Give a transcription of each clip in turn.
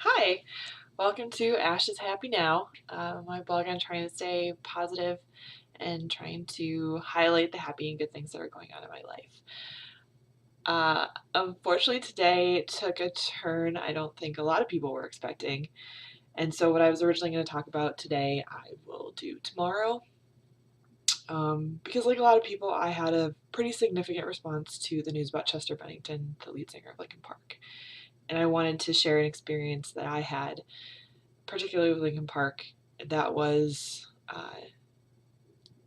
Hi, welcome to Ash is Happy Now, my blog on trying to stay positive and trying to highlight the happy and good things that are going on in my life. Unfortunately, today took a turn I don't think a lot of people were expecting, and so what I was originally going to talk about today, I will do tomorrow. Because, like a lot of people, I had a pretty significant response to the news about Chester Bennington, the lead singer of Linkin Park, and I wanted to share an experience that I had particularly with Linkin Park, that was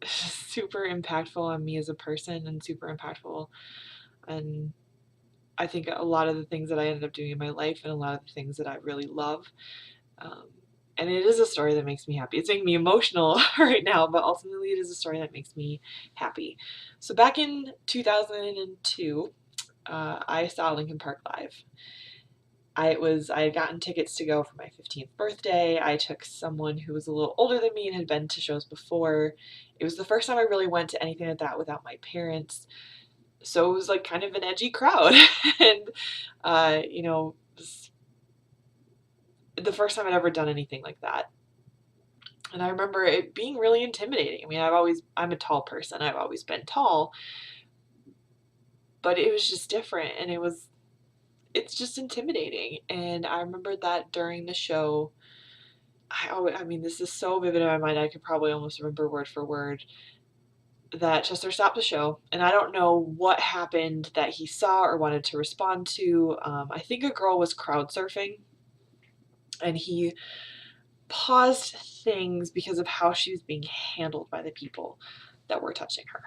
super impactful on me as a person and super impactful on I think a lot of the things that I ended up doing in my life and a lot of the things that I really love. Um, and it is a story that makes me happy. It's making me emotional right now, but ultimately it is a story that makes me happy. So back in 2002, I saw Linkin Park live. I had gotten tickets to go for my 15th birthday. I took someone who was a little older than me and had been to shows before. It was the first time I really went to anything like that without my parents. So it was like kind of an edgy crowd. and, uh, you know, it was the first time I'd ever done anything like that. And I remember it being really intimidating. I mean, I'm a tall person. I've always been tall, but it was just different and it's just intimidating. And I remember that during the show, I mean, this is so vivid in my mind, I could probably almost remember word for word that Chester stopped the show, and I don't know what happened that he saw or wanted to respond to. I think a girl was crowd surfing, and he paused things because of how she was being handled by the people that were touching her.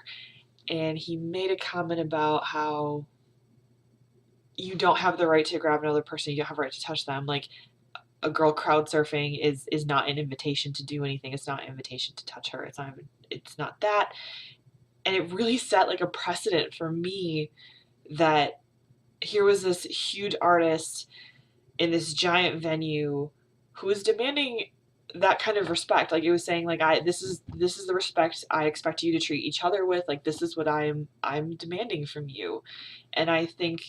And he made a comment about how you don't have the right to grab another person, you don't have the right to touch them. Like, a girl crowd surfing is not an invitation to do anything. It's not an invitation to touch her. It's not that. And it really set like a precedent for me that here was this huge artist in this giant venue who was demanding that kind of respect. Like, it was saying like, this is the respect I expect you to treat each other with. Like, this is what I'm demanding from you. And I think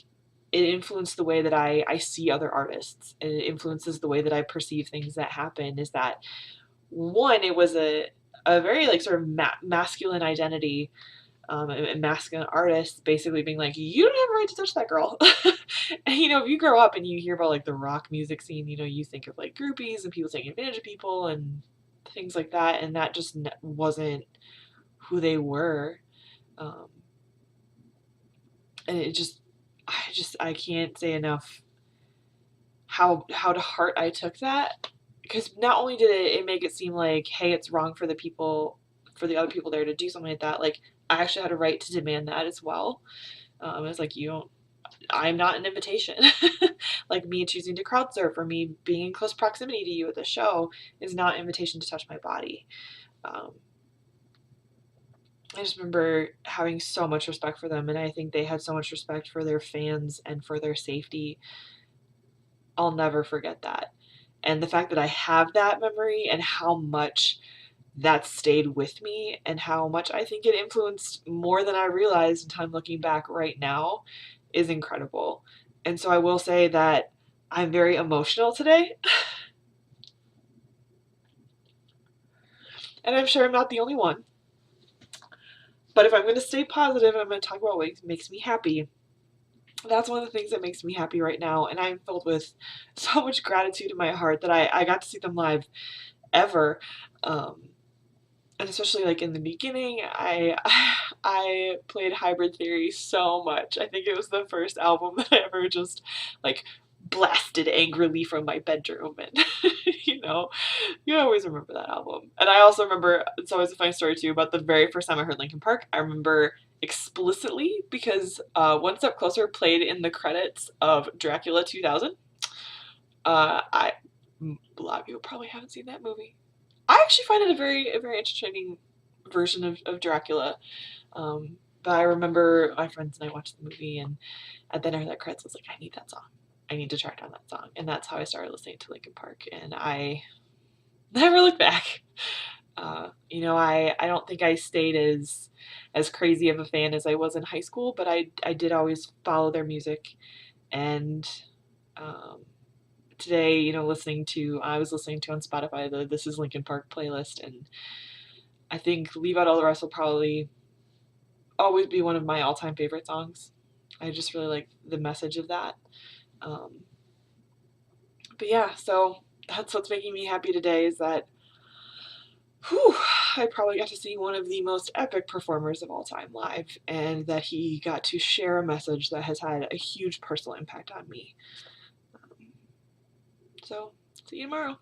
it influenced the way that I see other artists, and it influences the way that I perceive things that happen. Is that one, it was a very like sort of masculine identity, and masculine artists basically being like, you don't have a right to touch that girl. And if you grow up and you hear about like the rock music scene, you think of like groupies and people taking advantage of people and things like that, and that just wasn't who they were. Um, and I can't say enough how to heart I took that, because not only did it make it seem like, hey, it's wrong for the other people there to do something like that. Like, I actually had a right to demand that as well. It's like, you don't. I'm not an invitation. Like, me choosing to crowd surf or me being in close proximity to you at the show is not an invitation to touch my body. Um, I just remember having so much respect for them, and I think they had so much respect for their fans and for their safety. I'll never forget that. And the fact that I have that memory and how much that stayed with me and how much I think it influenced more than I realized until I'm looking back right now is incredible. And so I will say that I'm very emotional today, and I'm sure I'm not the only one. But if I'm going to stay positive and I'm going to talk about what makes me happy, that's one of the things that makes me happy right now. And I'm filled with so much gratitude in my heart that I got to see them live ever. Um, and especially like in the beginning, I played Hybrid Theory so much. I think it was the first album that I ever just like blasted angrily from my bedroom, and you know you always remember that album. And I also remember, it's always a funny story too, about the very first time I heard Linkin Park. I remember explicitly because One Step Closer played in the credits of Dracula 2000. I A lot of people probably haven't seen that movie. I actually find it a very entertaining version of Dracula. But I remember my friends and I watched the movie, and at the end of that credits, I was like, I need that song. I need to track down that song. And that's how I started listening to Linkin Park. And I never looked back. I don't think I stayed as crazy of a fan as I was in high school, but I did always follow their music, and um, today, I was listening to on Spotify the This Is Linkin Park playlist, and I think Leave Out All the Rest will probably always be one of my all-time favorite songs. I just really like the message of that. Um, but yeah, so that's what's making me happy today is that whew, I probably got to see one of the most epic performers of all time live, and that he got to share a message that has had a huge personal impact on me. So, see you tomorrow.